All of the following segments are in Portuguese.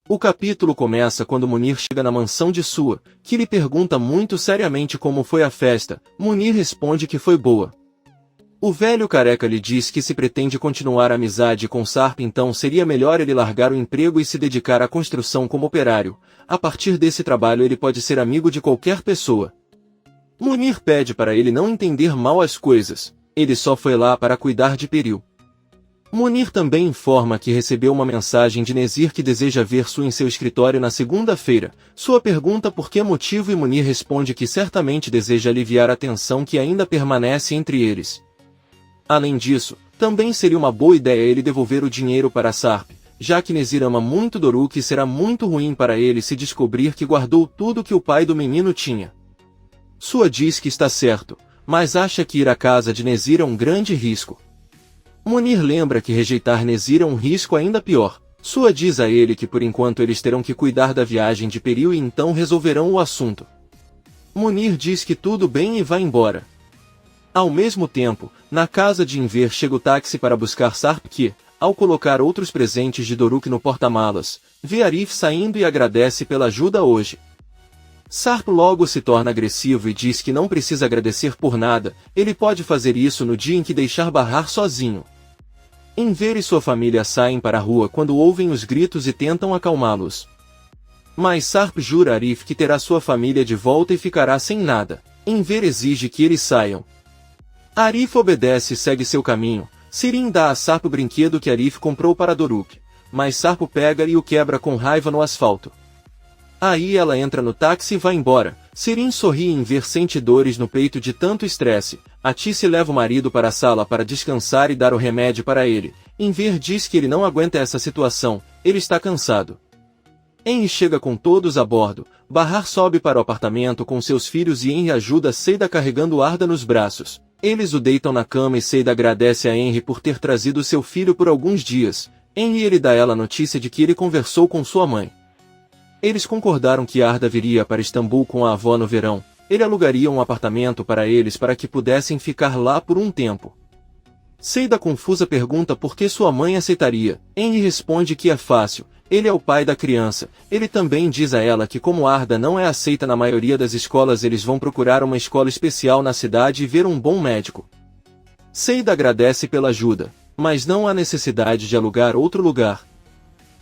O capítulo começa quando Munir chega na mansão de Sua, que lhe pergunta muito seriamente como foi a festa. Munir responde que foi boa. O velho careca lhe diz que se pretende continuar a amizade com Sarp, então seria melhor ele largar o emprego e se dedicar à construção como operário. A partir desse trabalho ele pode ser amigo de qualquer pessoa. Munir pede para ele não entender mal as coisas. Ele só foi lá para cuidar de Peril. Munir também informa que recebeu uma mensagem de Nezir que deseja ver Sua em seu escritório na segunda-feira. Sua pergunta por que motivo e Munir responde que certamente deseja aliviar a tensão que ainda permanece entre eles. Além disso, também seria uma boa ideia ele devolver o dinheiro para Sarp, já que Nezir ama muito Doruk e será muito ruim para ele se descobrir que guardou tudo que o pai do menino tinha. Sua diz que está certo, mas acha que ir à casa de Nezir é um grande risco. Munir lembra que rejeitar Nezir é um risco ainda pior. Sua diz a ele que por enquanto eles terão que cuidar da viagem de Peril e então resolverão o assunto. Munir diz que tudo bem e vai embora. Ao mesmo tempo, na casa de Enver chega o táxi para buscar Sarp que, ao colocar outros presentes de Doruk no porta-malas, vê Arif saindo e agradece pela ajuda hoje. Sarp logo se torna agressivo e diz que não precisa agradecer por nada, ele pode fazer isso no dia em que deixar Bahar sozinho. Enver e sua família saem para a rua quando ouvem os gritos e tentam acalmá-los. Mas Sarp jura a Arif que terá sua família de volta e ficará sem nada. Enver exige que eles saiam. Arif obedece e segue seu caminho. Sirin dá a Sarp o brinquedo que Arif comprou para Doruk, mas Sarp o pega e o quebra com raiva no asfalto. Aí ela entra no táxi e vai embora. Sirin sorri em ver sente dores no peito de tanto estresse. Atice leva o marido para a sala para descansar e dar o remédio para ele. Enver diz que ele não aguenta essa situação, ele está cansado. Henry chega com todos a bordo. Bahar sobe para o apartamento com seus filhos e Henry ajuda Seida carregando Arda nos braços. Eles o deitam na cama e Seida agradece a Henry por ter trazido seu filho por alguns dias. Henry dá a ela a notícia de que ele conversou com sua mãe. Eles concordaram que Arda viria para Istambul com a avó no verão. Ele alugaria um apartamento para eles para que pudessem ficar lá por um tempo. Seida confusa pergunta por que sua mãe aceitaria. Henry responde que é fácil. Ele é o pai da criança. Ele também diz a ela que como Arda não é aceita na maioria das escolas, eles vão procurar uma escola especial na cidade e ver um bom médico. Seida agradece pela ajuda, mas não há necessidade de alugar outro lugar.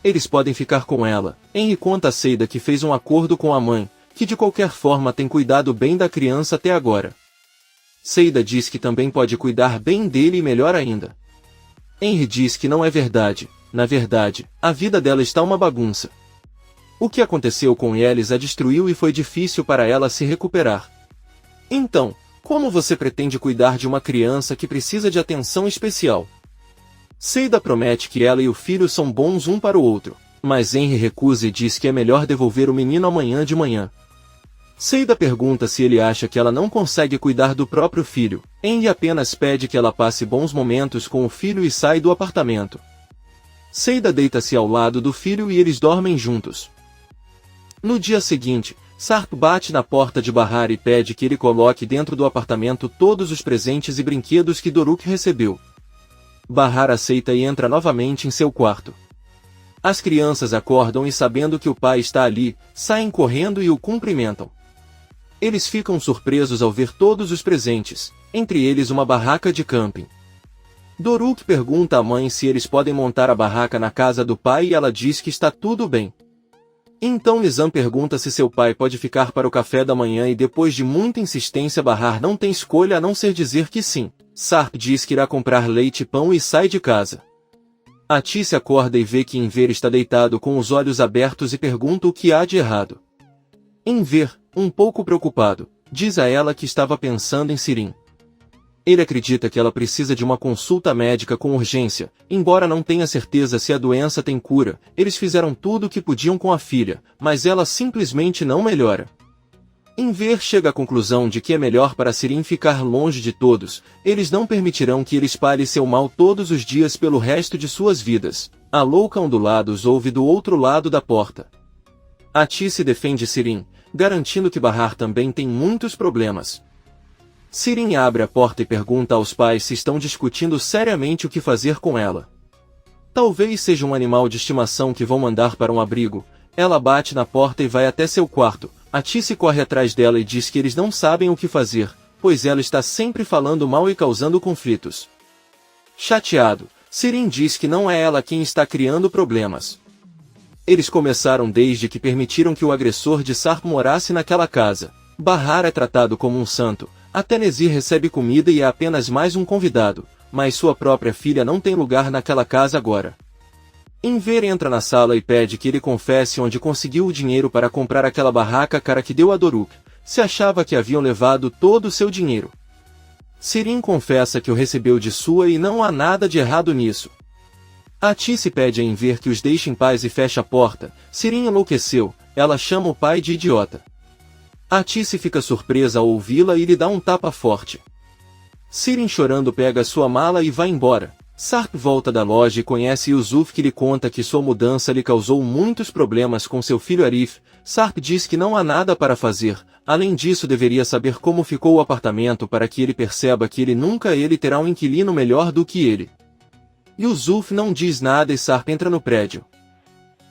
Eles podem ficar com ela. Henry conta a Seida que fez um acordo com a mãe, que de qualquer forma tem cuidado bem da criança até agora. Seida diz que também pode cuidar bem dele e melhor ainda. Henry diz que não é verdade. Na verdade, a vida dela está uma bagunça. O que aconteceu com eles a destruiu e foi difícil para ela se recuperar. Então, como você pretende cuidar de uma criança que precisa de atenção especial? Seida promete que ela e o filho são bons um para o outro, mas Henry recusa e diz que é melhor devolver o menino amanhã de manhã. Seida pergunta se ele acha que ela não consegue cuidar do próprio filho. Henry apenas pede que ela passe bons momentos com o filho e sai do apartamento. Seida deita-se ao lado do filho e eles dormem juntos. No dia seguinte, Sarp bate na porta de Bahar e pede que ele coloque dentro do apartamento todos os presentes e brinquedos que Doruk recebeu. Bahar aceita e entra novamente em seu quarto. As crianças acordam e sabendo que o pai está ali, saem correndo e o cumprimentam. Eles ficam surpresos ao ver todos os presentes, entre eles uma barraca de camping. Doruk pergunta à mãe se eles podem montar a barraca na casa do pai e ela diz que está tudo bem. Então Nizam pergunta se seu pai pode ficar para o café da manhã e depois de muita insistência Bahar não tem escolha a não ser dizer que sim. Sarp diz que irá comprar leite e pão e sai de casa. Atice acorda e vê que Enver está deitado com os olhos abertos e pergunta o que há de errado. Enver, um pouco preocupado, diz a ela que estava pensando em Sirin. Ele acredita que ela precisa de uma consulta médica com urgência, embora não tenha certeza se a doença tem cura. Eles fizeram tudo o que podiam com a filha, mas ela simplesmente não melhora. Enver chega à conclusão de que é melhor para Sirin ficar longe de todos. Eles não permitirão que ele espalhe seu mal todos os dias pelo resto de suas vidas. A louca ondulados ouve do outro lado da porta. Atice defende Sirin, garantindo que Bahar também tem muitos problemas. Sirin abre a porta e pergunta aos pais se estão discutindo seriamente o que fazer com ela. Talvez seja um animal de estimação que vão mandar para um abrigo. Ela bate na porta e vai até seu quarto. Atice corre atrás dela e diz que eles não sabem o que fazer, pois ela está sempre falando mal e causando conflitos. Chateado, Sirin diz que não é ela quem está criando problemas. Eles começaram desde que permitiram que o agressor de Sarp morasse naquela casa. Bahar é tratado como um santo, até Nezir recebe comida e é apenas mais um convidado, mas sua própria filha não tem lugar naquela casa agora. Enver entra na sala e pede que ele confesse onde conseguiu o dinheiro para comprar aquela barraca cara que deu a Doruk. Se achava que haviam levado todo o seu dinheiro. Sirin confessa que o recebeu de sua e não há nada de errado nisso. Atice pede a Enver que os deixe em paz e fecha a porta. Sirin enlouqueceu, ela chama o pai de idiota. Atice fica surpresa ao ouvi-la e lhe dá um tapa forte. Sirin chorando pega sua mala e vai embora. Sarp volta da loja e conhece Yusuf, que lhe conta que sua mudança lhe causou muitos problemas com seu filho Arif. Sarp diz que não há nada para fazer, além disso deveria saber como ficou o apartamento para que ele perceba que ele terá um inquilino melhor do que ele. Yusuf não diz nada e Sarp entra no prédio.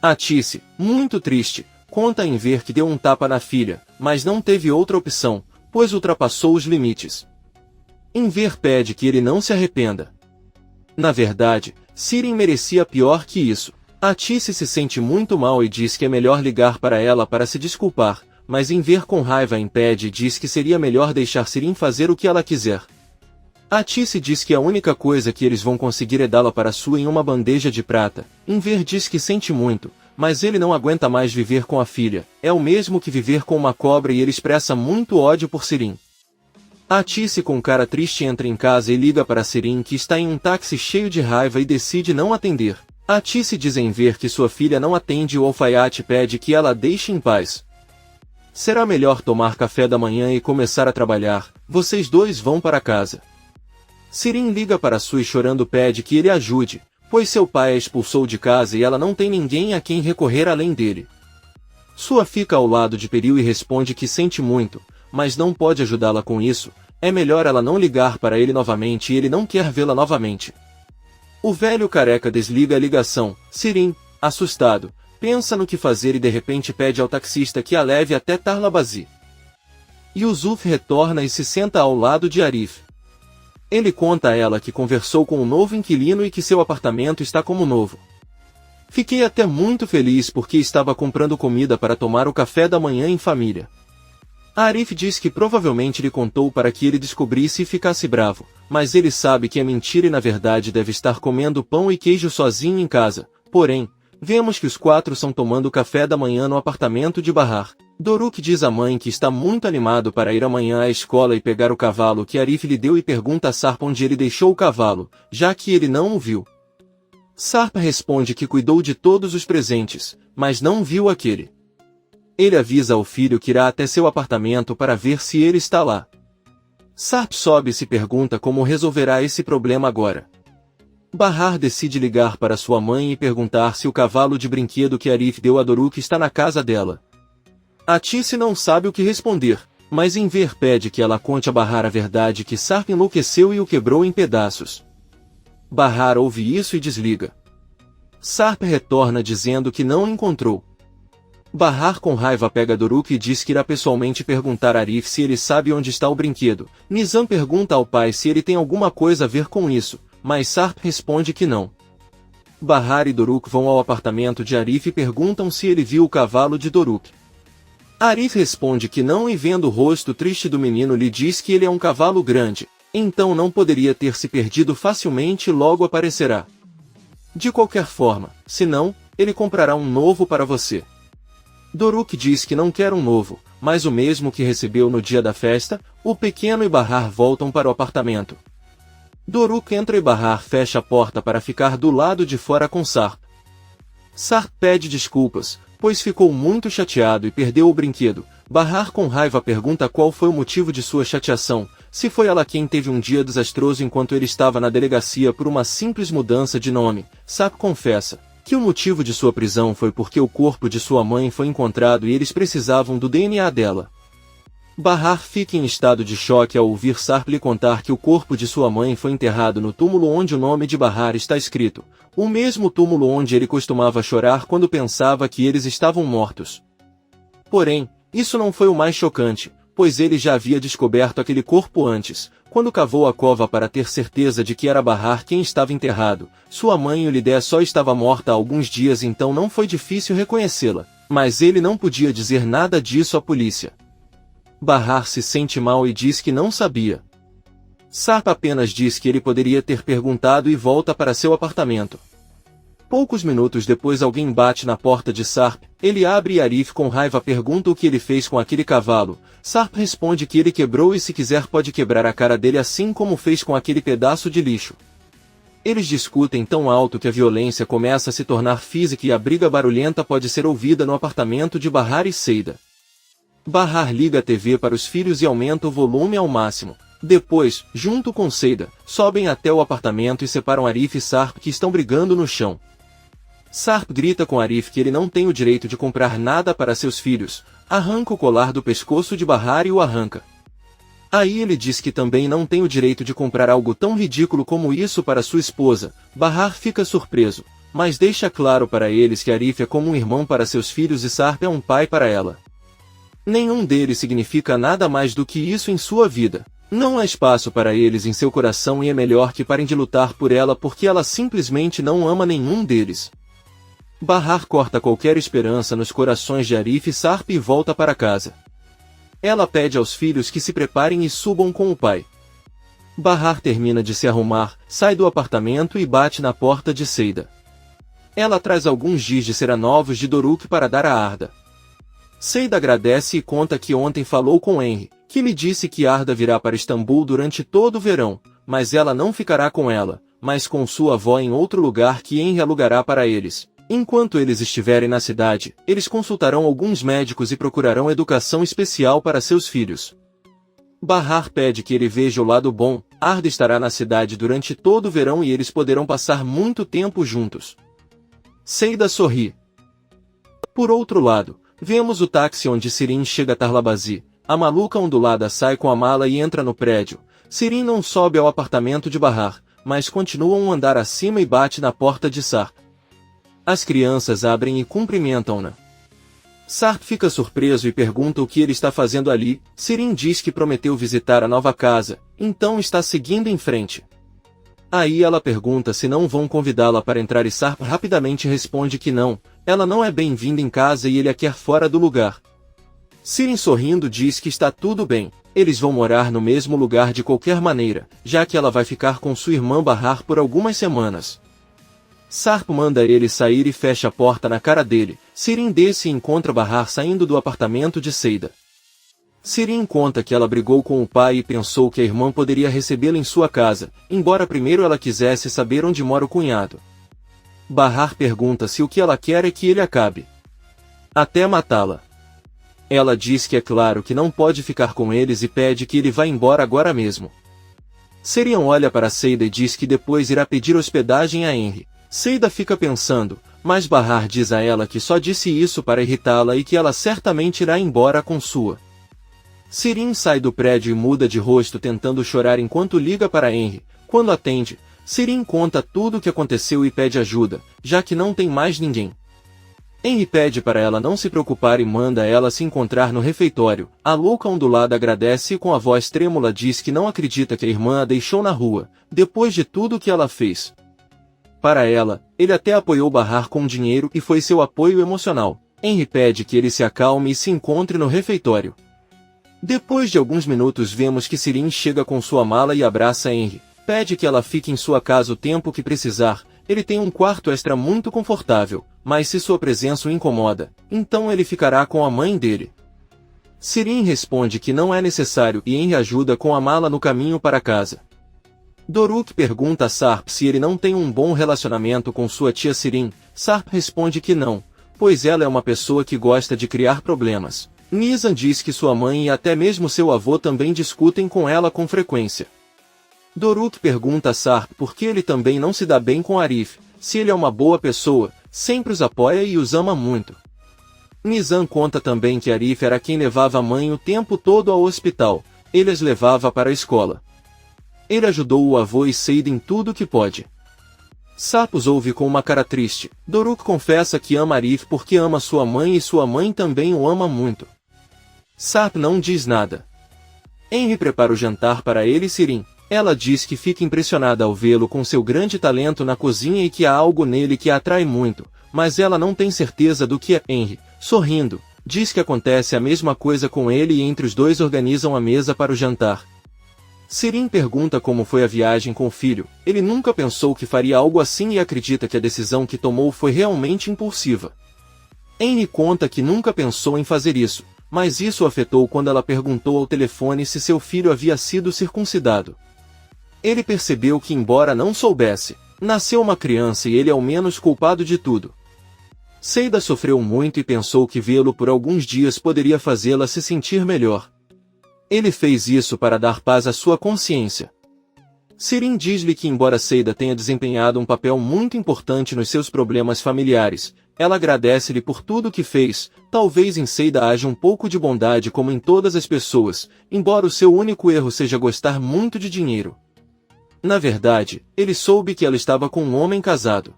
Atice, muito triste, conta a Enver que deu um tapa na filha, mas não teve outra opção, pois ultrapassou os limites. Enver pede que ele não se arrependa. Na verdade, Sirin merecia pior que isso. Atice se sente muito mal e diz que é melhor ligar para ela para se desculpar, mas Enver com raiva impede e diz que seria melhor deixar Sirin fazer o que ela quiser. Atice diz que a única coisa que eles vão conseguir é dá-la para sua em uma bandeja de prata. Enver diz que sente muito, mas ele não aguenta mais viver com a filha. É o mesmo que viver com uma cobra e ele expressa muito ódio por Sirin. Atice com cara triste entra em casa e liga para Sirin, que está em um táxi cheio de raiva, e decide não atender. Atice diz a Enver que sua filha não atende e o alfaiate pede que ela a deixe em paz. Será melhor tomar café da manhã e começar a trabalhar, vocês dois vão para casa. Sirin liga para Sui chorando pede que ele ajude, pois seu pai a expulsou de casa e ela não tem ninguém a quem recorrer além dele. Sua fica ao lado de Peril e responde que sente muito, mas não pode ajudá-la com isso. É melhor ela não ligar para ele novamente e ele não quer vê-la novamente. O velho careca desliga a ligação. Sirin, assustado, pensa no que fazer e de repente pede ao taxista que a leve até Tarlabazi. Yusuf retorna e se senta ao lado de Arif. Ele conta a ela que conversou com um novo inquilino e que seu apartamento está como novo. Fiquei até muito feliz porque estava comprando comida para tomar o café da manhã em família. Arif diz que provavelmente lhe contou para que ele descobrisse e ficasse bravo, mas ele sabe que é mentira e na verdade deve estar comendo pão e queijo sozinho em casa. Porém, vemos que os quatro estão tomando café da manhã no apartamento de Bahar. Doruk diz à mãe que está muito animado para ir amanhã à escola e pegar o cavalo que Arif lhe deu e pergunta a Sarp onde ele deixou o cavalo, já que ele não o viu. Sarp responde que cuidou de todos os presentes, mas não viu aquele. Ele avisa ao filho que irá até seu apartamento para ver se ele está lá. Sarp sobe e se pergunta como resolverá esse problema agora. Bahar decide ligar para sua mãe e perguntar se o cavalo de brinquedo que Arif deu a Doruk está na casa dela. Atice não sabe o que responder, mas Enver pede que ela conte a Bahar a verdade que Sarp enlouqueceu e o quebrou em pedaços. Bahar ouve isso e desliga. Sarp retorna dizendo que não o encontrou. Bahar com raiva pega Doruk e diz que irá pessoalmente perguntar a Arif se ele sabe onde está o brinquedo. Nizam pergunta ao pai se ele tem alguma coisa a ver com isso, mas Sarp responde que não. Bahar e Doruk vão ao apartamento de Arif e perguntam se ele viu o cavalo de Doruk. Arif responde que não e vendo o rosto triste do menino lhe diz que ele é um cavalo grande, então não poderia ter se perdido facilmente e logo aparecerá. De qualquer forma, se não, ele comprará um novo para você. Doruk diz que não quer um novo, mas o mesmo que recebeu no dia da festa. O pequeno e Bahar voltam para o apartamento. Doruk entra e Bahar fecha a porta para ficar do lado de fora com Sarp. Sarp pede desculpas, pois ficou muito chateado e perdeu o brinquedo. Bahar com raiva pergunta qual foi o motivo de sua chateação, se foi ela quem teve um dia desastroso enquanto ele estava na delegacia por uma simples mudança de nome. Sarp confessa que o motivo de sua prisão foi porque o corpo de sua mãe foi encontrado e eles precisavam do DNA dela. Bahar fica em estado de choque ao ouvir Sarp lhe contar que o corpo de sua mãe foi enterrado no túmulo onde o nome de Bahar está escrito. o mesmo túmulo onde ele costumava chorar quando pensava que eles estavam mortos. Porém, isso não foi o mais chocante, pois ele já havia descoberto aquele corpo antes, quando cavou a cova para ter certeza de que era Bahar quem estava enterrado. Sua mãe Ulidé só estava morta há alguns dias, então não foi difícil reconhecê-la, mas ele não podia dizer nada disso à polícia. Bahar se sente mal e diz que não sabia. Sarp apenas diz que ele poderia ter perguntado e volta para seu apartamento. Poucos minutos depois alguém bate na porta de Sarp, ele abre e Arif com raiva pergunta o que ele fez com aquele cavalo. Sarp responde que ele quebrou e se quiser pode quebrar a cara dele assim como fez com aquele pedaço de lixo. Eles discutem tão alto que a violência começa a se tornar física e a briga barulhenta pode ser ouvida no apartamento de Bahar e Seida. Bahar liga a TV para os filhos e aumenta o volume ao máximo. Depois, junto com Seida, sobem até o apartamento e separam Arif e Sarp que estão brigando no chão. Sarp grita com Arif que ele não tem o direito de comprar nada para seus filhos, arranca o colar do pescoço de Bahar e o arranca. Aí ele diz que também não tem o direito de comprar algo tão ridículo como isso para sua esposa. Bahar fica surpreso, mas deixa claro para eles que Arif é como um irmão para seus filhos e Sarp é um pai para ela. Nenhum deles significa nada mais do que isso em sua vida. Não há espaço para eles em seu coração e é melhor que parem de lutar por ela porque ela simplesmente não ama nenhum deles. Bahar corta qualquer esperança nos corações de Arif e Sarp e volta para casa. Ela pede aos filhos que se preparem e subam com o pai. Bahar termina de se arrumar, sai do apartamento e bate na porta de Seida. Ela traz alguns giz de cera novos de Doruk para dar a Arda. Seida agradece e conta que ontem falou com Henry, que lhe disse que Arda virá para Istambul durante todo o verão, mas ela não ficará com ela, mas com sua avó em outro lugar que Henry alugará para eles. Enquanto eles estiverem na cidade, eles consultarão alguns médicos e procurarão educação especial para seus filhos. Bahar pede que ele veja o lado bom, Arda estará na cidade durante todo o verão e eles poderão passar muito tempo juntos. Seida sorri. Por outro lado, vemos o táxi onde Sirin chega a Tarlabazi. A maluca ondulada sai com a mala e entra no prédio. Sirin não sobe ao apartamento de Bahar, mas continua um andar acima e bate na porta de Sarp. As crianças abrem e cumprimentam-na. Sarp fica surpreso e pergunta o que ele está fazendo ali. Sirin diz que prometeu visitar a nova casa, então está seguindo em frente. Aí ela pergunta se não vão convidá-la para entrar e Sarp rapidamente responde que não, ela não é bem-vinda em casa e ele a quer fora do lugar. Sirin sorrindo diz que está tudo bem, eles vão morar no mesmo lugar de qualquer maneira, já que ela vai ficar com sua irmã Bahar por algumas semanas. Sarp manda ele sair e fecha a porta na cara dele. Sirin desce e encontra Bahar saindo do apartamento de Seida. Sirin conta que ela brigou com o pai e pensou que a irmã poderia recebê-la em sua casa, embora primeiro ela quisesse saber onde mora o cunhado. Bahar pergunta se o que ela quer é que ele acabe até matá-la. Ela diz que é claro que não pode ficar com eles e pede que ele vá embora agora mesmo. Sirin olha para Seida e diz que depois irá pedir hospedagem a Henry. Seida fica pensando, mas Bahar diz a ela que só disse isso para irritá-la e que ela certamente irá embora com sua. Sirin sai do prédio e muda de rosto tentando chorar enquanto liga para Henry. Quando atende, Sirin conta tudo o que aconteceu e pede ajuda, já que não tem mais ninguém. Henry pede para ela não se preocupar e manda ela se encontrar no refeitório. A louca ondulada agradece e com a voz trêmula diz que não acredita que a irmã a deixou na rua, depois de tudo o que ela fez. Para ela, ele até apoiou Bahar com dinheiro e foi seu apoio emocional. Henry pede que ele se acalme e se encontre no refeitório. Depois de alguns minutos vemos que Sirin chega com sua mala e abraça Henry. Pede que ela fique em sua casa o tempo que precisar. Ele tem um quarto extra muito confortável, mas se sua presença o incomoda, então ele ficará com a mãe dele. Sirin responde que não é necessário e Henry ajuda com a mala no caminho para casa. Doruk pergunta a Sarp se ele não tem um bom relacionamento com sua tia Sirin. Sarp responde que não, pois ela é uma pessoa que gosta de criar problemas. Nizam diz que sua mãe e até mesmo seu avô também discutem com ela com frequência. Doruk pergunta a Sarp por que ele também não se dá bem com Arif, se ele é uma boa pessoa, sempre os apoia e os ama muito. Nizam conta também que Arif era quem levava a mãe o tempo todo ao hospital, ele as levava para a escola. Ele ajudou o avô e Seida em tudo que pode. Sarp os ouve com uma cara triste. Doruk confessa que ama Arif porque ama sua mãe e sua mãe também o ama muito. Sarp não diz nada. Henry prepara o jantar para ele e Sirin. Ela diz que fica impressionada ao vê-lo com seu grande talento na cozinha e que há algo nele que a atrai muito, mas ela não tem certeza do que é. Henry, sorrindo, diz que acontece a mesma coisa com ele e entre os dois organizam a mesa para o jantar. Sirin pergunta como foi a viagem com o filho. Ele nunca pensou que faria algo assim e acredita que a decisão que tomou foi realmente impulsiva. Henry conta que nunca pensou em fazer isso, mas isso o afetou quando ela perguntou ao telefone se seu filho havia sido circuncidado. Ele percebeu que, embora não soubesse, nasceu uma criança e ele é o menos culpado de tudo. Seida sofreu muito e pensou que vê-lo por alguns dias poderia fazê-la se sentir melhor. Ele fez isso para dar paz à sua consciência. Sirin diz-lhe que embora Seida tenha desempenhado um papel muito importante nos seus problemas familiares, ela agradece-lhe por tudo que fez. Talvez em Seida haja um pouco de bondade como em todas as pessoas, embora o seu único erro seja gostar muito de dinheiro. Na verdade, ele soube que ela estava com um homem casado.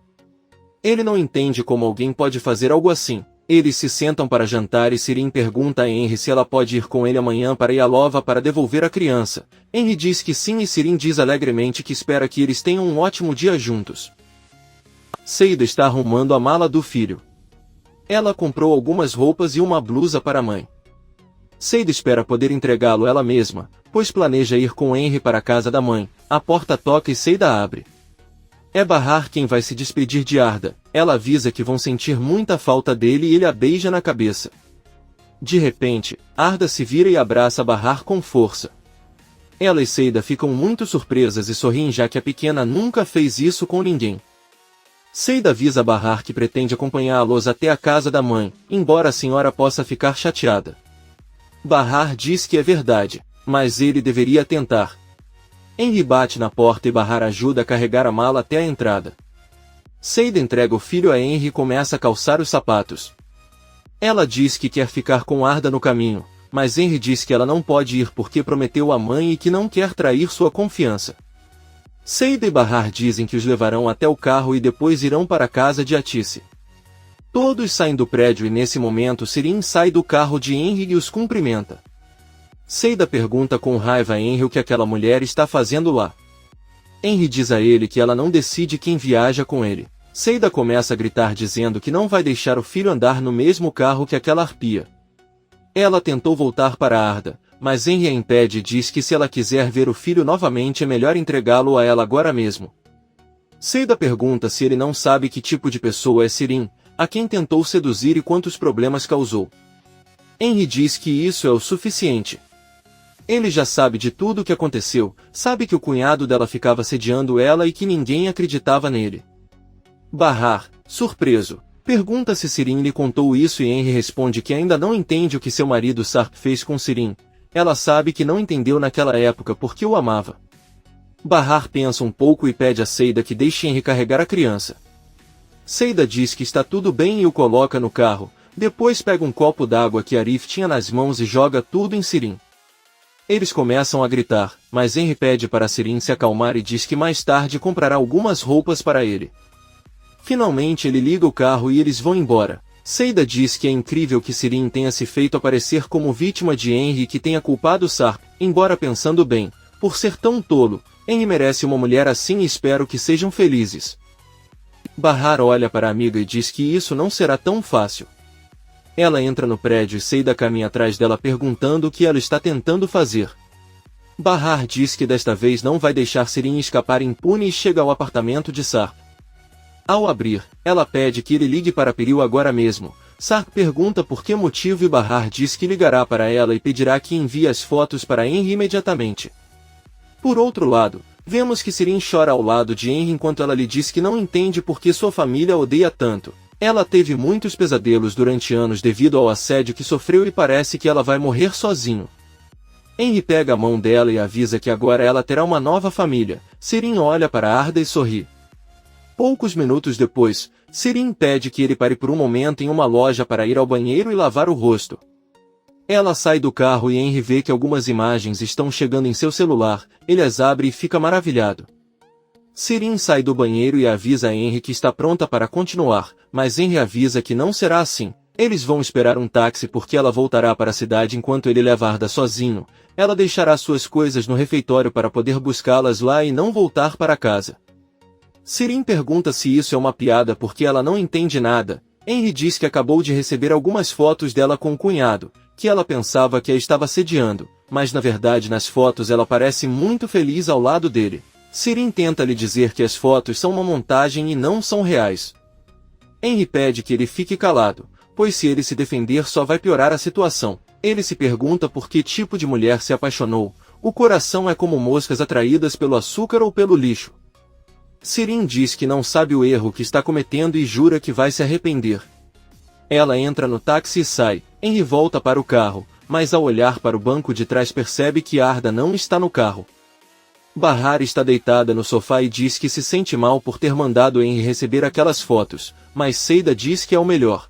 Ele não entende como alguém pode fazer algo assim. Eles se sentam para jantar e Sirin pergunta a Henry se ela pode ir com ele amanhã para Yalova para devolver a criança. Henry diz que sim e Sirin diz alegremente que espera que eles tenham um ótimo dia juntos. Seida está arrumando a mala do filho. Ela comprou algumas roupas e uma blusa para a mãe. Seida espera poder entregá-lo ela mesma, pois planeja ir com Henry para a casa da mãe. A porta toca e Seida abre. É Bahar quem vai se despedir de Arda. Ela avisa que vão sentir muita falta dele e ele a beija na cabeça. De repente, Arda se vira e abraça Bahar com força. Ela e Seida ficam muito surpresas e sorriem já que a pequena nunca fez isso com ninguém. Seida avisa Bahar que pretende acompanhá-los até a casa da mãe, embora a senhora possa ficar chateada. Bahar diz que é verdade, mas ele deveria tentar. Henry bate na porta e Bahar ajuda a carregar a mala até a entrada. Seida entrega o filho a Henry e começa a calçar os sapatos. Ela diz que quer ficar com Arda no caminho, mas Henry diz que ela não pode ir porque prometeu à mãe e que não quer trair sua confiança. Seida e Bahar dizem que os levarão até o carro e depois irão para a casa de Atice. Todos saem do prédio e nesse momento Sirin sai do carro de Henry e os cumprimenta. Seida pergunta com raiva a Henry o que aquela mulher está fazendo lá. Henry diz a ele que ela não decide quem viaja com ele. Seida começa a gritar dizendo que não vai deixar o filho andar no mesmo carro que aquela arpia. Ela tentou voltar para Arda, mas Henry a impede e diz que se ela quiser ver o filho novamente é melhor entregá-lo a ela agora mesmo. Seida pergunta se ele não sabe que tipo de pessoa é Sirin, a quem tentou seduzir e quantos problemas causou. Henry diz que isso é o suficiente. Ele já sabe de tudo o que aconteceu, sabe que o cunhado dela ficava sediando ela e que ninguém acreditava nele. Bahar, surpreso, pergunta se Sirin lhe contou isso e Henry responde que ainda não entende o que seu marido Sarp fez com Sirin. Ela sabe que não entendeu naquela época porque o amava. Bahar pensa um pouco e pede a Seida que deixe Henry carregar a criança. Seida diz que está tudo bem e o coloca no carro, depois pega um copo d'água que Arif tinha nas mãos e joga tudo em Sirin. Eles começam a gritar, mas Henry pede para Sirin se acalmar e diz que mais tarde comprará algumas roupas para ele. Finalmente ele liga o carro e eles vão embora. Seida diz que é incrível que Sirin tenha se feito aparecer como vítima de Henry e que tenha culpado Sarp, embora pensando bem, por ser tão tolo, Henry merece uma mulher assim e espero que sejam felizes. Bahar olha para a amiga e diz que isso não será tão fácil. Ela entra no prédio e Seida caminha atrás dela perguntando o que ela está tentando fazer. Bahar diz que desta vez não vai deixar Sirin escapar impune e chega ao apartamento de Sarp. Ao abrir, ela pede que ele ligue para Peril agora mesmo. Sarp pergunta por que motivo e Bahar diz que ligará para ela e pedirá que envie as fotos para Henry imediatamente. Por outro lado, vemos que Sirin chora ao lado de Henry enquanto ela lhe diz que não entende por que sua família a odeia tanto. Ela teve muitos pesadelos durante anos devido ao assédio que sofreu e parece que ela vai morrer sozinho. Henry pega a mão dela e avisa que agora ela terá uma nova família. Sirin olha para Arda e sorri. Poucos minutos depois, Sirin pede que ele pare por um momento em uma loja para ir ao banheiro e lavar o rosto. Ela sai do carro e Henry vê que algumas imagens estão chegando em seu celular, ele as abre e fica maravilhado. Sirin sai do banheiro e avisa a Henry que está pronta para continuar, mas Henry avisa que não será assim. Eles vão esperar um táxi porque ela voltará para a cidade enquanto ele leva Arda sozinho. Ela deixará suas coisas no refeitório para poder buscá-las lá e não voltar para casa. Sirin pergunta se isso é uma piada porque ela não entende nada. Henry diz que acabou de receber algumas fotos dela com o cunhado, que ela pensava que a estava assediando, mas na verdade nas fotos ela parece muito feliz ao lado dele. Sirin tenta lhe dizer que as fotos são uma montagem e não são reais. Henry pede que ele fique calado, pois se ele se defender só vai piorar a situação. Ele se pergunta por que tipo de mulher se apaixonou. O coração é como moscas atraídas pelo açúcar ou pelo lixo. Sirin diz que não sabe o erro que está cometendo e jura que vai se arrepender. Ela entra no táxi e sai. Henry volta para o carro, mas ao olhar para o banco de trás percebe que Arda não está no carro. Bahar está deitada no sofá e diz que se sente mal por ter mandado Henry receber aquelas fotos, mas Seida diz que é o melhor.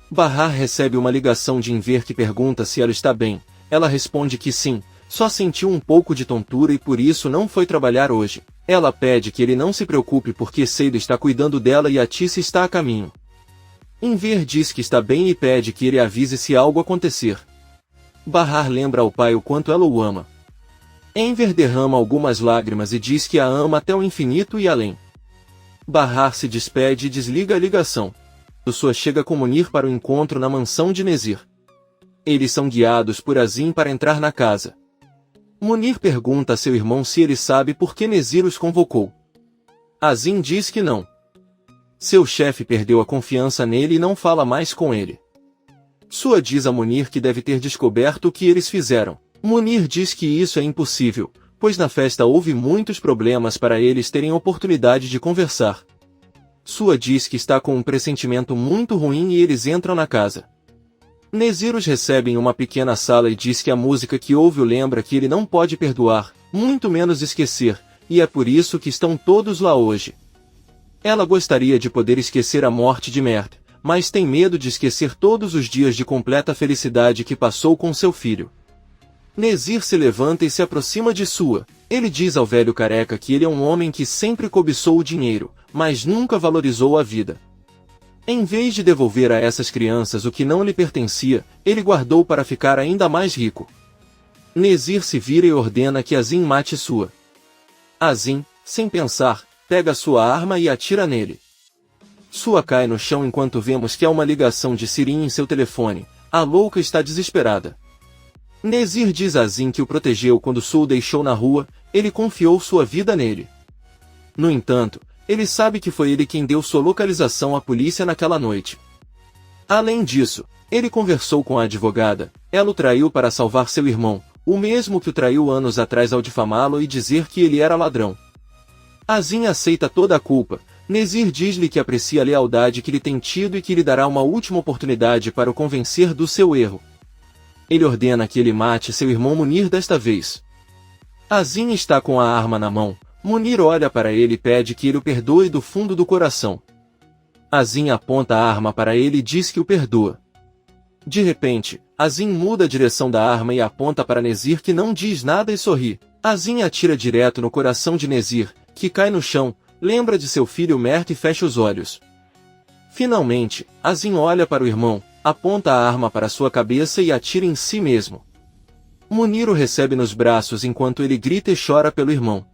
Bahar recebe uma ligação de Enver que pergunta se ela está bem. Ela responde que sim, só sentiu um pouco de tontura e por isso não foi trabalhar hoje. Ela pede que ele não se preocupe porque Seida está cuidando dela e a Tissa está a caminho. Enver diz que está bem e pede que ele avise se algo acontecer. Bahar lembra ao pai o quanto ela o ama. Enver derrama algumas lágrimas e diz que a ama até o infinito e além. Bahar se despede e desliga a ligação. Sua chega com Munir para o encontro na mansão de Nezir. Eles são guiados por Azim para entrar na casa. Munir pergunta a seu irmão se ele sabe por que Nezir os convocou. Azim diz que não. Seu chefe perdeu a confiança nele e não fala mais com ele. Sua diz a Munir que deve ter descoberto o que eles fizeram. Munir diz que isso é impossível, pois na festa houve muitos problemas para eles terem oportunidade de conversar. Sua diz que está com um pressentimento muito ruim e eles entram na casa. Nezir os recebe em uma pequena sala e diz que a música que ouve o lembra que ele não pode perdoar, muito menos esquecer, e é por isso que estão todos lá hoje. Ela gostaria de poder esquecer a morte de Mert, mas tem medo de esquecer todos os dias de completa felicidade que passou com seu filho. Nezir se levanta e se aproxima de Sua. Ele diz ao velho careca que ele é um homem que sempre cobiçou o dinheiro, mas nunca valorizou a vida. Em vez de devolver a essas crianças o que não lhe pertencia, ele guardou para ficar ainda mais rico. Nezir se vira e ordena que Azim mate Sua. Azim, sem pensar, pega sua arma e atira nele. Sua cai no chão enquanto vemos que há uma ligação de Sirin em seu telefone. A louca está desesperada. Nezir diz a Azim que o protegeu quando Sua o deixou na rua, ele confiou sua vida nele. No entanto, ele sabe que foi ele quem deu sua localização à polícia naquela noite. Além disso, ele conversou com a advogada, ela o traiu para salvar seu irmão, o mesmo que o traiu anos atrás ao difamá-lo e dizer que ele era ladrão. Azim aceita toda a culpa. Nezir diz-lhe que aprecia a lealdade que lhe tem tido e que lhe dará uma última oportunidade para o convencer do seu erro. Ele ordena que ele mate seu irmão Munir desta vez. Azim está com a arma na mão. Munir olha para ele e pede que ele o perdoe do fundo do coração. Azim aponta a arma para ele e diz que o perdoa. De repente, Azim muda a direção da arma e aponta para Nezir que não diz nada e sorri. Azim atira direto no coração de Nezir, que cai no chão, lembra de seu filho Mert e fecha os olhos. Finalmente, Azim olha para o irmão, aponta a arma para sua cabeça e atira em si mesmo. Munir o recebe nos braços enquanto ele grita e chora pelo irmão.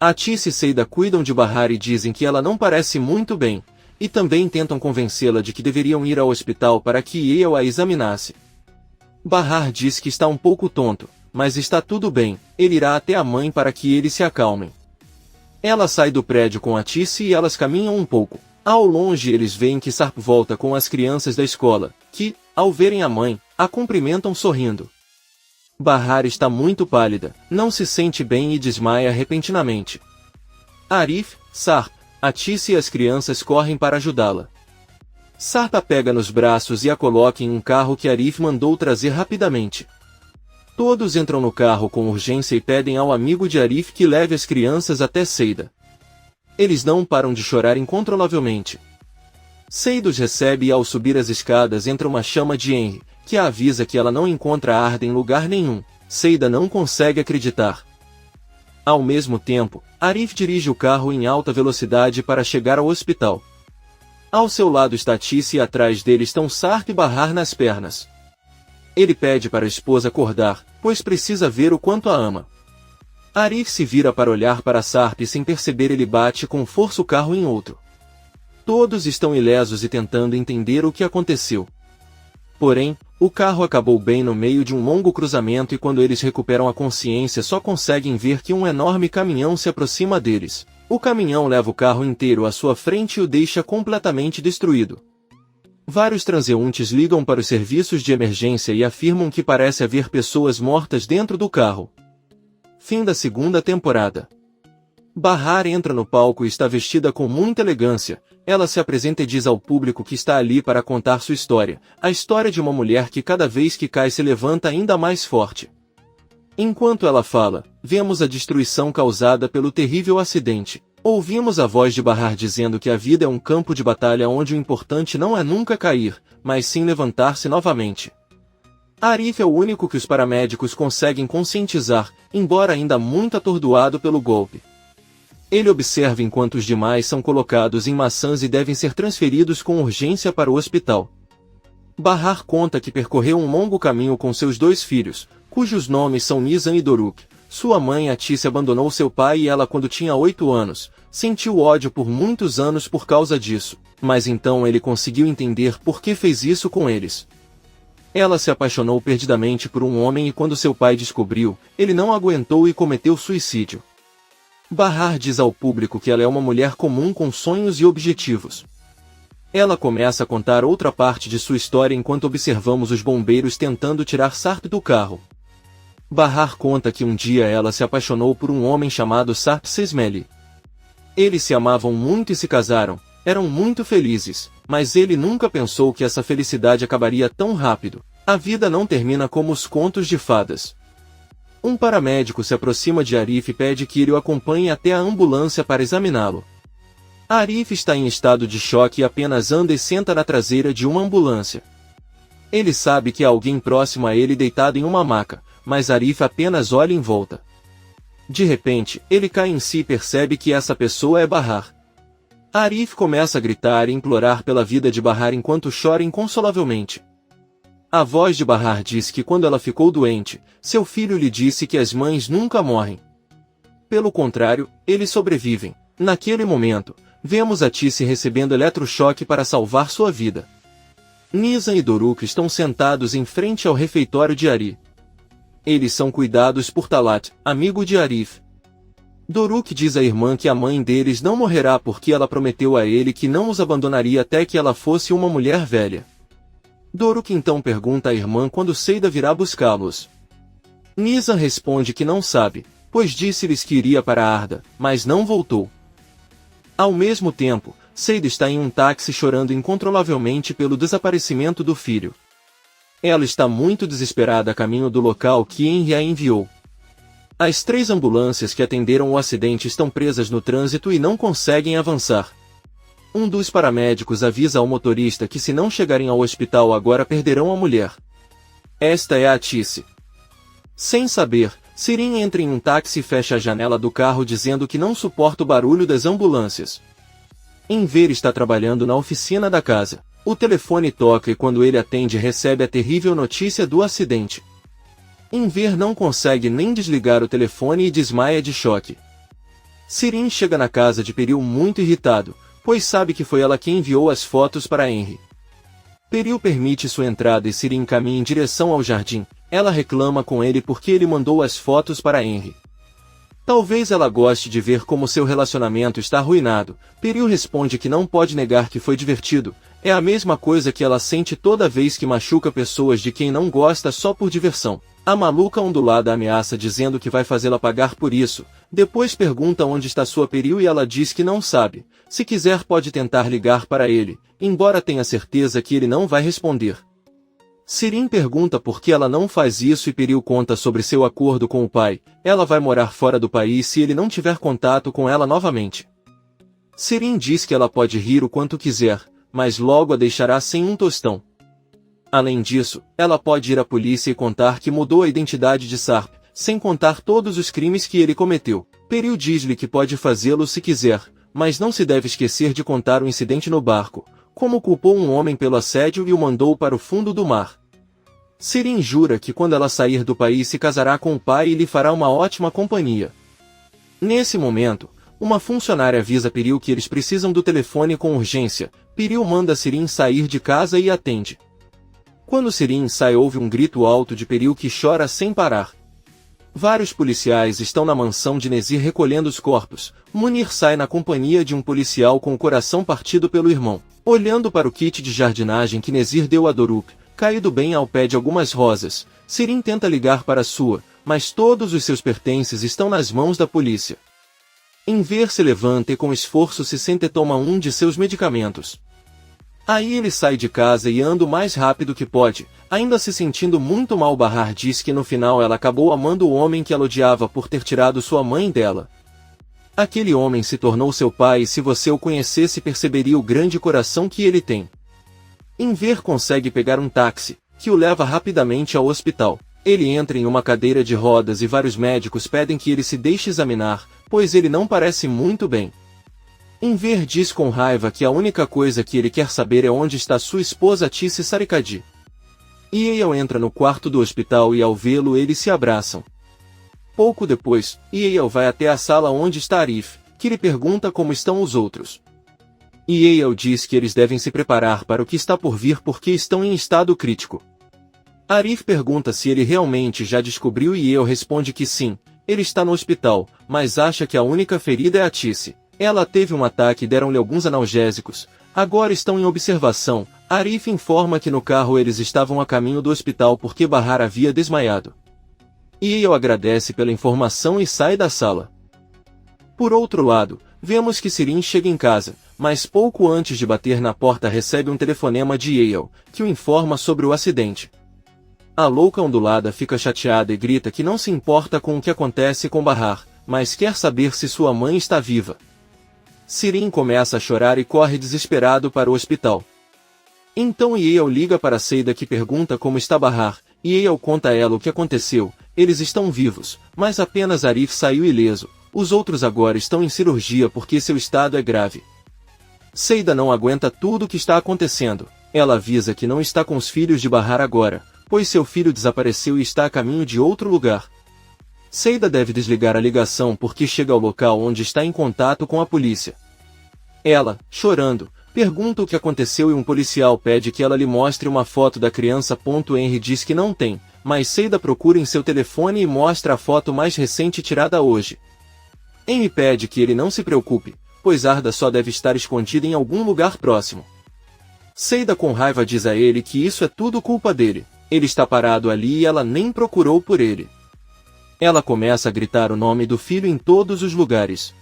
Atis e Seida cuidam de Bahar e dizem que ela não parece muito bem, e também tentam convencê-la de que deveriam ir ao hospital para que eu a examinasse. Bahar diz que está um pouco tonto, mas está tudo bem, ele irá até a mãe para que eles se acalmem. Ela sai do prédio com Atis e elas caminham um pouco. Ao longe eles veem que Sarp volta com as crianças da escola, que, ao verem a mãe, a cumprimentam sorrindo. Bahar está muito pálida, não se sente bem e desmaia repentinamente. Arif, Sarp, Atis e as crianças correm para ajudá-la. Sarp a pega nos braços e a coloca em um carro que Arif mandou trazer rapidamente. Todos entram no carro com urgência e pedem ao amigo de Arif que leve as crianças até Seida. Eles não param de chorar incontrolavelmente. Seida os recebe e ao subir as escadas entra uma chama de Henry, que a avisa que ela não encontra Arda em lugar nenhum. Seida não consegue acreditar. Ao mesmo tempo, Arif dirige o carro em alta velocidade para chegar ao hospital. Ao seu lado está Tice e atrás dele estão Sarp e Bahar nas pernas. Ele pede para a esposa acordar, pois precisa ver o quanto a ama. Arif se vira para olhar para Sarp e sem perceber ele bate com força o carro em outro. Todos estão ilesos e tentando entender o que aconteceu. Porém, o carro acabou bem no meio de um longo cruzamento e quando eles recuperam a consciência só conseguem ver que um enorme caminhão se aproxima deles. O caminhão leva o carro inteiro à sua frente e o deixa completamente destruído. Vários transeuntes ligam para os serviços de emergência e afirmam que parece haver pessoas mortas dentro do carro. Fim da segunda temporada. Bahar entra no palco e está vestida com muita elegância. Ela se apresenta e diz ao público que está ali para contar sua história, a história de uma mulher que cada vez que cai se levanta ainda mais forte. Enquanto ela fala, vemos a destruição causada pelo terrível acidente. Ouvimos a voz de Bahar dizendo que a vida é um campo de batalha onde o importante não é nunca cair, mas sim levantar-se novamente. Arif é o único que os paramédicos conseguem conscientizar, embora ainda muito atordoado pelo golpe. Ele observa enquanto os demais são colocados em maçãs e devem ser transferidos com urgência para o hospital. Bahar conta que percorreu um longo caminho com seus 2 filhos, cujos nomes são Nizam e Doruk. Sua mãe Atice abandonou seu pai e ela quando tinha 8 anos, sentiu ódio por muitos anos por causa disso, mas então ele conseguiu entender por que fez isso com eles. Ela se apaixonou perdidamente por um homem e quando seu pai descobriu, ele não aguentou e cometeu suicídio. Bahar diz ao público que ela é uma mulher comum com sonhos e objetivos. Ela começa a contar outra parte de sua história enquanto observamos os bombeiros tentando tirar Sarp do carro. Bahar conta que um dia ela se apaixonou por um homem chamado Sarp Sesmeli. Eles se amavam muito e se casaram, eram muito felizes, mas ele nunca pensou que essa felicidade acabaria tão rápido. A vida não termina como os contos de fadas. Um paramédico se aproxima de Arif e pede que ele o acompanhe até a ambulância para examiná-lo. Arif está em estado de choque e apenas anda e senta na traseira de uma ambulância. Ele sabe que há alguém próximo a ele deitado em uma maca, mas Arif apenas olha em volta. De repente, ele cai em si e percebe que essa pessoa é Bahar. Arif começa a gritar e implorar pela vida de Bahar enquanto chora inconsolavelmente. A voz de Bahar diz que quando ela ficou doente, seu filho lhe disse que as mães nunca morrem. Pelo contrário, eles sobrevivem. Naquele momento, vemos Atice recebendo eletrochoque para salvar sua vida. Nizam e Doruk estão sentados em frente ao refeitório de Ari. Eles são cuidados por Talat, amigo de Arif. Doruk diz à irmã que a mãe deles não morrerá porque ela prometeu a ele que não os abandonaria até que ela fosse uma mulher velha. Doruk então pergunta à irmã quando Seida virá buscá-los. Nizam responde que não sabe, pois disse-lhes que iria para Arda, mas não voltou. Ao mesmo tempo, Seida está em um táxi chorando incontrolavelmente pelo desaparecimento do filho. Ela está muito desesperada a caminho do local que Henry a enviou. As 3 ambulâncias que atenderam o acidente estão presas no trânsito e não conseguem avançar. Um dos paramédicos avisa ao motorista que se não chegarem ao hospital agora perderão a mulher. Esta é a Atice. Sem saber, Sirin entra em um táxi e fecha a janela do carro dizendo que não suporta o barulho das ambulâncias. Enver está trabalhando na oficina da casa. O telefone toca e quando ele atende recebe a terrível notícia do acidente. Enver não consegue nem desligar o telefone e desmaia de choque. Sirin chega na casa de Peril muito irritado, pois sabe que foi ela quem enviou as fotos para Henry. Peril permite sua entrada e Sirin caminha em direção ao jardim. Ela reclama com ele porque ele mandou as fotos para Henry. Talvez ela goste de ver como seu relacionamento está arruinado. Peril responde que não pode negar que foi divertido. É a mesma coisa que ela sente toda vez que machuca pessoas de quem não gosta só por diversão. A maluca ondulada ameaça dizendo que vai fazê-la pagar por isso. Depois pergunta onde está sua Peril e ela diz que não sabe. Se quiser pode tentar ligar para ele, embora tenha certeza que ele não vai responder. Sirin pergunta por que ela não faz isso e Peril conta sobre seu acordo com o pai. Ela vai morar fora do país se ele não tiver contato com ela novamente. Sirin diz que ela pode rir o quanto quiser, mas logo a deixará sem um tostão. Além disso, ela pode ir à polícia e contar que mudou a identidade de Sarp. sem contar todos os crimes que ele cometeu. Peril diz-lhe que pode fazê-lo se quiser, mas não se deve esquecer de contar o incidente no barco, como culpou um homem pelo assédio e o mandou para o fundo do mar. Sirin jura que quando ela sair do país se casará com o pai e lhe fará uma ótima companhia. Nesse momento, uma funcionária avisa Peril que eles precisam do telefone com urgência. Peril manda Sirin sair de casa e atende. Quando Sirin sai, ouve um grito alto de Peril que chora sem parar. Vários policiais estão na mansão de Nezir recolhendo os corpos. Munir sai na companhia de um policial com o coração partido pelo irmão. Olhando para o kit de jardinagem que Nezir deu a Doruk, caído bem ao pé de algumas rosas, Sirin tenta ligar para sua, mas todos os seus pertences estão nas mãos da polícia. Enver se levanta e com esforço se senta e toma um de seus medicamentos. Aí ele sai de casa e anda o mais rápido que pode, ainda se sentindo muito mal. Bahar diz que no final ela acabou amando o homem que ela odiava por ter tirado sua mãe dela. Aquele homem se tornou seu pai e se você o conhecesse perceberia o grande coração que ele tem. Enver consegue pegar um táxi, que o leva rapidamente ao hospital. Ele entra em uma cadeira de rodas e vários médicos pedem que ele se deixe examinar, pois ele não parece muito bem. Enver diz com raiva que a única coisa que ele quer saber é onde está sua esposa Tisse Sarikadi. Yael entra no quarto do hospital e ao vê-lo eles se abraçam. Pouco depois, Yael vai até a sala onde está Arif, que lhe pergunta como estão os outros. Yael diz que eles devem se preparar para o que está por vir porque estão em estado crítico. Arif pergunta se ele realmente já descobriu e Yael responde que sim, ele está no hospital, mas acha que a única ferida é a Tisse. Ela teve um ataque e deram-lhe alguns analgésicos. Agora estão em observação. Arif informa que no carro eles estavam a caminho do hospital porque Bahar havia desmaiado. Yael agradece pela informação e sai da sala. Por outro lado, vemos que Sirin chega em casa, mas pouco antes de bater na porta recebe um telefonema de Yael, que o informa sobre o acidente. A louca ondulada fica chateada e grita que não se importa com o que acontece com Bahar, mas quer saber se sua mãe está viva. Sirin começa a chorar e corre desesperado para o hospital. Então Yael liga para Seida que pergunta como está Bahar, e Yael conta a ela o que aconteceu. Eles estão vivos, mas apenas Arif saiu ileso. Os outros agora estão em cirurgia porque seu estado é grave. Seida não aguenta tudo o que está acontecendo. Ela avisa que não está com os filhos de Bahar agora, pois seu filho desapareceu e está a caminho de outro lugar. Seida deve desligar a ligação porque chega ao local onde está em contato com a polícia. Ela, chorando, pergunta o que aconteceu e um policial pede que ela lhe mostre uma foto da criança. Henry diz que não tem, mas Seida procura em seu telefone e mostra a foto mais recente tirada hoje. Henry pede que ele não se preocupe, pois Arda só deve estar escondida em algum lugar próximo. Seida com raiva diz a ele que isso é tudo culpa dele. Ele está parado ali e ela nem procurou por ele. Ela começa a gritar o nome do filho em todos os lugares.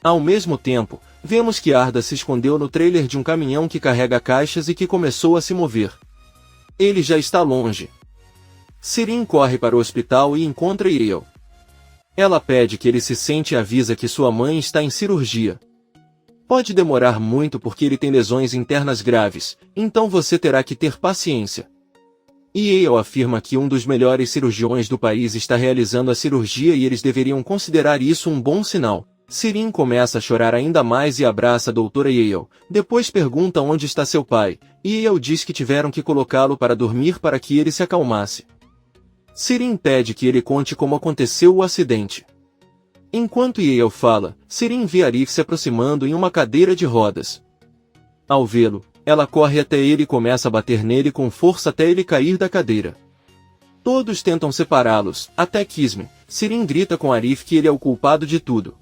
Ao mesmo tempo, vemos que Arda se escondeu no trailer de um caminhão que carrega caixas e que começou a se mover. Ele já está longe. Sirin corre para o hospital e encontra Yael. Ela pede que ele se sente e avisa que sua mãe está em cirurgia. Pode demorar muito porque ele tem lesões internas graves, então você terá que ter paciência. Yael afirma que um dos melhores cirurgiões do país está realizando a cirurgia e eles deveriam considerar isso um bom sinal. Sirin começa a chorar ainda mais e abraça a doutora Yael. Depois pergunta onde está seu pai, e Yael diz que tiveram que colocá-lo para dormir para que ele se acalmasse. Sirin pede que ele conte como aconteceu o acidente. Enquanto Yael fala, Sirin vê Arif se aproximando em uma cadeira de rodas. Ao vê-lo, ela corre até ele e começa a bater nele com força até ele cair da cadeira. Todos tentam separá-los, até Kisme. Sirin grita com Arif que ele é o culpado de tudo.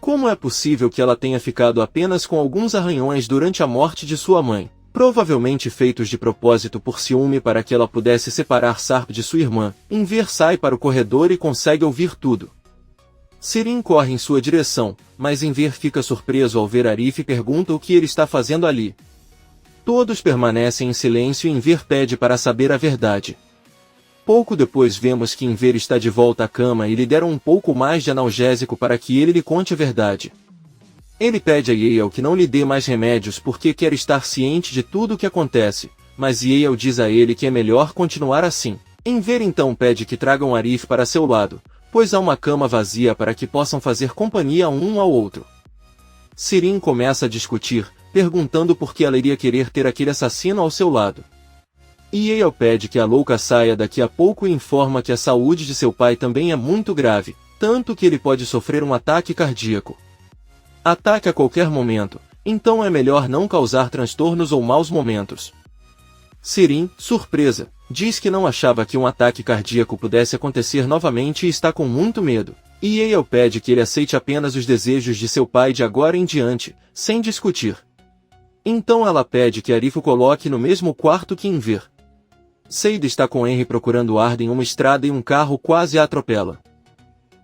Como é possível que ela tenha ficado apenas com alguns arranhões durante a morte de sua mãe? Provavelmente feitos de propósito por ciúme para que ela pudesse separar Sarp de sua irmã. Enver sai para o corredor e consegue ouvir tudo. Sirin corre em sua direção, mas Enver fica surpreso ao ver Arif e pergunta o que ele está fazendo ali. Todos permanecem em silêncio e Enver pede para saber a verdade. Pouco depois vemos que Enver está de volta à cama e lhe deram um pouco mais de analgésico para que ele lhe conte a verdade. Ele pede a Yael que não lhe dê mais remédios porque quer estar ciente de tudo o que acontece, mas Yael diz a ele que é melhor continuar assim. Enver então pede que tragam Arif para seu lado, pois há uma cama vazia para que possam fazer companhia um ao outro. Sirin começa a discutir, perguntando por que ela iria querer ter aquele assassino ao seu lado. Yael pede que a louca saia daqui a pouco e informa que a saúde de seu pai também é muito grave, tanto que ele pode sofrer um ataque cardíaco. Ataque a qualquer momento, então é melhor não causar transtornos ou maus momentos. Sirin, surpresa, diz que não achava que um ataque cardíaco pudesse acontecer novamente e está com muito medo. Yael pede que ele aceite apenas os desejos de seu pai de agora em diante, sem discutir. Então ela pede que Arif o coloque no mesmo quarto que Enver. Seida está com Henry procurando Arda em uma estrada e um carro quase a atropela.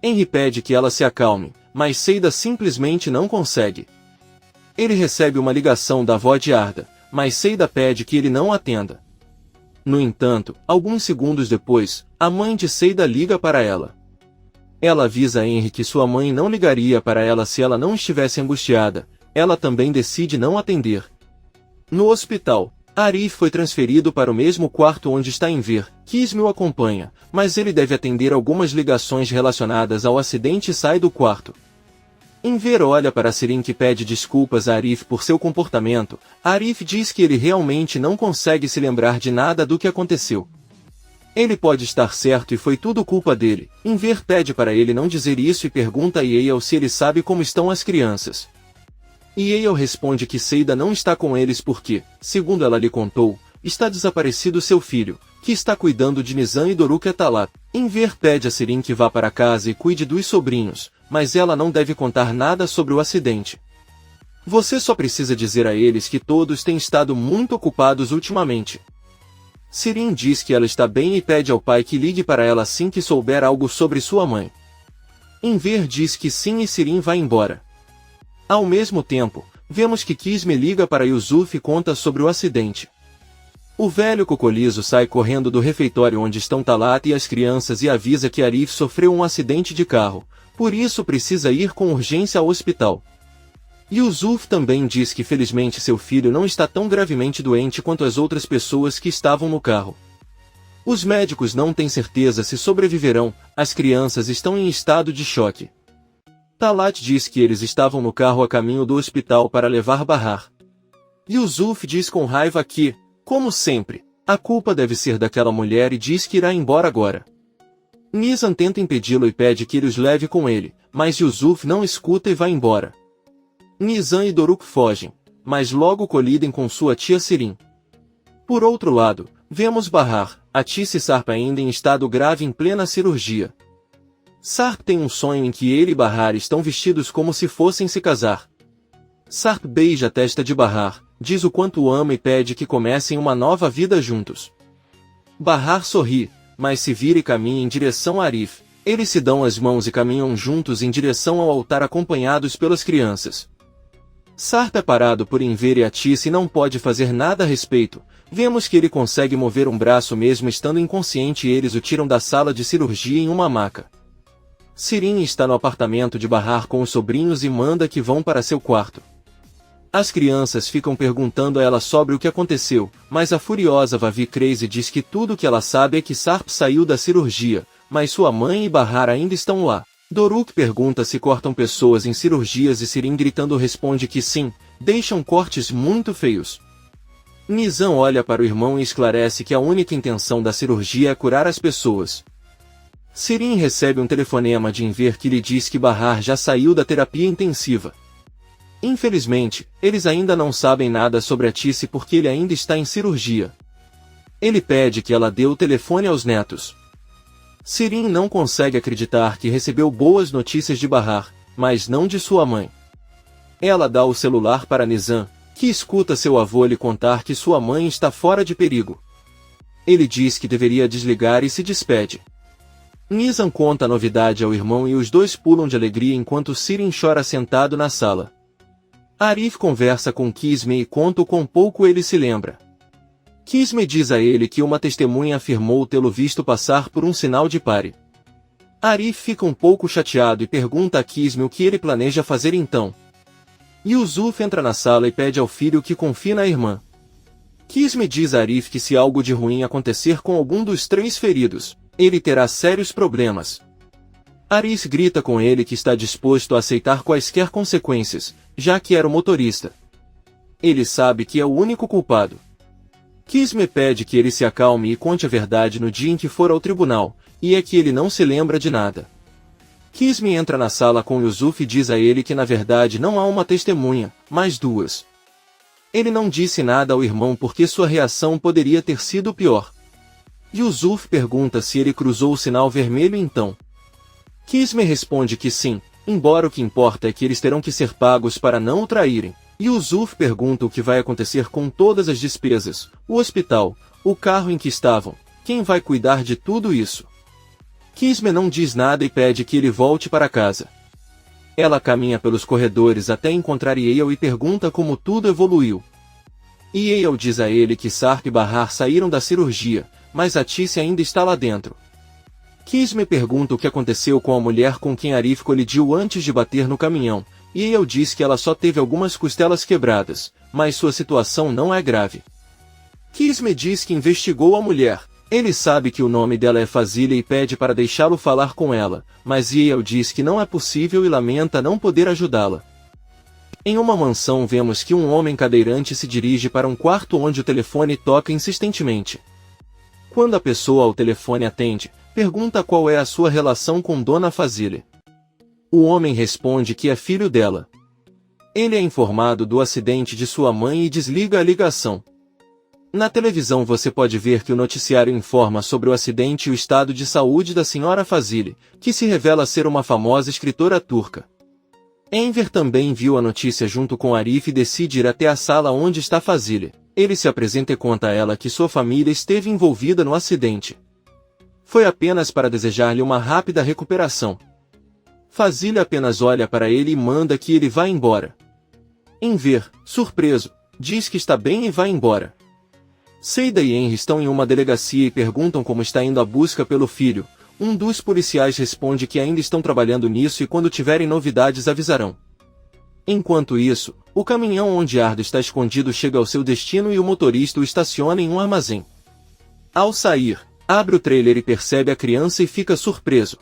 Henry pede que ela se acalme, mas Seida simplesmente não consegue. Ele recebe uma ligação da avó de Arda, mas Seida pede que ele não atenda. No entanto, alguns segundos depois, a mãe de Seida liga para ela. Ela avisa Henry que sua mãe não ligaria para ela se ela não estivesse angustiada. Ela também decide não atender. No hospital, Arif foi transferido para o mesmo quarto onde está Enver. Kisme o acompanha, mas ele deve atender algumas ligações relacionadas ao acidente e sai do quarto. Enver olha para Sirin que pede desculpas a Arif por seu comportamento. Arif diz que ele realmente não consegue se lembrar de nada do que aconteceu. Ele pode estar certo e foi tudo culpa dele. Enver pede para ele não dizer isso e pergunta a Yael se ele sabe como estão as crianças. Yael responde que Seida não está com eles porque, segundo ela lhe contou, está desaparecido seu filho, que está cuidando de Nizam e Doruk Etalat. Enver pede a Sirin que vá para casa e cuide dos sobrinhos, mas ela não deve contar nada sobre o acidente. Você só precisa dizer a eles que todos têm estado muito ocupados ultimamente. Sirin diz que ela está bem e pede ao pai que ligue para ela assim que souber algo sobre sua mãe. Enver diz que sim e Sirin vai embora. Ao mesmo tempo, vemos que Kisme liga para Yusuf e conta sobre o acidente. O velho cocoliso sai correndo do refeitório onde estão Talat e as crianças e avisa que Arif sofreu um acidente de carro, por isso precisa ir com urgência ao hospital. Yusuf também diz que felizmente seu filho não está tão gravemente doente quanto as outras pessoas que estavam no carro. Os médicos não têm certeza se sobreviverão, as crianças estão em estado de choque. Talat diz que eles estavam no carro a caminho do hospital para levar Bahar. Yusuf diz com raiva que, como sempre, a culpa deve ser daquela mulher e diz que irá embora agora. Nizam tenta impedi-lo e pede que ele os leve com ele, mas Yusuf não escuta e vai embora. Nizam e Doruk fogem, mas logo colidem com sua tia Sirin. Por outro lado, vemos Bahar, a Tice e Sarp ainda em estado grave em plena cirurgia. Sarp tem um sonho em que ele e Bahar estão vestidos como se fossem se casar. Sarp beija a testa de Bahar, diz o quanto o ama e pede que comecem uma nova vida juntos. Bahar sorri, mas se vira e caminha em direção a Arif. Eles se dão as mãos e caminham juntos em direção ao altar acompanhados pelas crianças. Sarp é parado por Enver e a Tice e não pode fazer nada a respeito. Vemos que ele consegue mover um braço mesmo estando inconsciente e eles o tiram da sala de cirurgia em uma maca. Sirin está no apartamento de Bahar com os sobrinhos e manda que vão para seu quarto. As crianças ficam perguntando a ela sobre o que aconteceu, mas a furiosa Vavi Crazy diz que tudo o que ela sabe é que Sarp saiu da cirurgia, mas sua mãe e Bahar ainda estão lá. Doruk pergunta se cortam pessoas em cirurgias e Sirin gritando responde que sim, deixam cortes muito feios. Nizam olha para o irmão e esclarece que a única intenção da cirurgia é curar as pessoas. Sirin recebe um telefonema de Enver que lhe diz que Bahar já saiu da terapia intensiva. Infelizmente, eles ainda não sabem nada sobre a Tice porque ele ainda está em cirurgia. Ele pede que ela dê o telefone aos netos. Sirin não consegue acreditar que recebeu boas notícias de Bahar, mas não de sua mãe. Ela dá o celular para Nizam, que escuta seu avô lhe contar que sua mãe está fora de perigo. Ele diz que deveria desligar e se despede. Nizam conta a novidade ao irmão e os dois pulam de alegria enquanto Sirin chora sentado na sala. Arif conversa com Kisme e conta o quão pouco ele se lembra. Kisme diz a ele que uma testemunha afirmou tê-lo visto passar por um sinal de pare. Arif fica um pouco chateado e pergunta a Kisme o que ele planeja fazer então. Yusuf entra na sala e pede ao filho que confie na irmã. Kisme diz a Arif que se algo de ruim acontecer com algum dos 3 feridos, ele terá sérios problemas. Arif grita com ele que está disposto a aceitar quaisquer consequências, já que era o motorista. Ele sabe que é o único culpado. Kisme pede que ele se acalme e conte a verdade no dia em que for ao tribunal, e é que ele não se lembra de nada. Kisme entra na sala com Yusuf e diz a ele que na verdade não há uma testemunha, mas 2. Ele não disse nada ao irmão porque sua reação poderia ter sido pior. Yusuf pergunta se ele cruzou o sinal vermelho então. Kisme responde que sim, embora o que importa é que eles terão que ser pagos para não o traírem. Yusuf pergunta o que vai acontecer com todas as despesas, o hospital, o carro em que estavam, quem vai cuidar de tudo isso. Kisme não diz nada e pede que ele volte para casa. Ela caminha pelos corredores até encontrar Yale e pergunta como tudo evoluiu. Yale diz a ele que Sarp e Bahar saíram da cirurgia, mas a Tice ainda está lá dentro. Kisme pergunta o que aconteceu com a mulher com quem Arif colidiu antes de bater no caminhão, e Yale diz que ela só teve algumas costelas quebradas, mas sua situação não é grave. Kisme diz que investigou a mulher. Ele sabe que o nome dela é Fazília e pede para deixá-lo falar com ela, mas Yale diz que não é possível e lamenta não poder ajudá-la. Em uma mansão vemos que um homem cadeirante se dirige para um quarto onde o telefone toca insistentemente. Quando a pessoa ao telefone atende, pergunta qual é a sua relação com Dona Fazília. O homem responde que é filho dela. Ele é informado do acidente de sua mãe e desliga a ligação. Na televisão você pode ver que o noticiário informa sobre o acidente e o estado de saúde da senhora Fazília, que se revela ser uma famosa escritora turca. Enver também viu a notícia junto com Arif e decide ir até a sala onde está Fazília. Ele se apresenta e conta a ela que sua família esteve envolvida no acidente. Foi apenas para desejar-lhe uma rápida recuperação. Fazília apenas olha para ele e manda que ele vá embora. Enver, surpreso, diz que está bem e vai embora. Seida e Henry estão em uma delegacia e perguntam como está indo a busca pelo filho. Um dos policiais responde que ainda estão trabalhando nisso e quando tiverem novidades avisarão. Enquanto isso, o caminhão onde Ardo está escondido chega ao seu destino e o motorista o estaciona em um armazém. Ao sair, abre o trailer e percebe a criança e fica surpreso.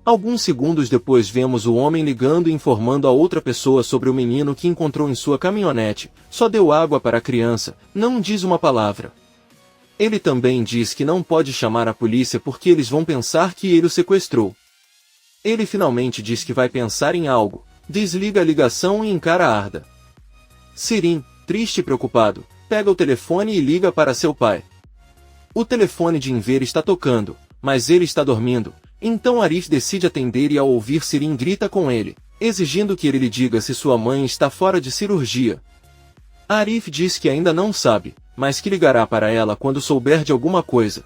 Alguns segundos depois vemos o homem ligando e informando a outra pessoa sobre o menino que encontrou em sua caminhonete, só deu água para a criança, não diz uma palavra. Ele também diz que não pode chamar a polícia porque eles vão pensar que ele o sequestrou. Ele finalmente diz que vai pensar em algo, desliga a ligação e encara Arda. Sirin, triste e preocupado, pega o telefone e liga para seu pai. O telefone de Enver está tocando, mas ele está dormindo. Então Arif decide atender e ao ouvir Sirin grita com ele, exigindo que ele lhe diga se sua mãe está fora de cirurgia. Arif diz que ainda não sabe, mas que ligará para ela quando souber de alguma coisa.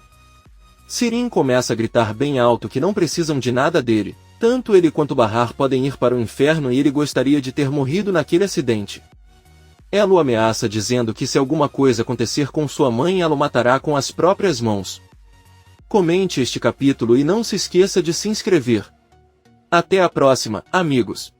Sirin começa a gritar bem alto que não precisam de nada dele, tanto ele quanto Bahar podem ir para o inferno e ele gostaria de ter morrido naquele acidente. Ela o ameaça dizendo que se alguma coisa acontecer com sua mãe ela o matará com as próprias mãos. Comente este capítulo e não se esqueça de se inscrever. Até a próxima, amigos!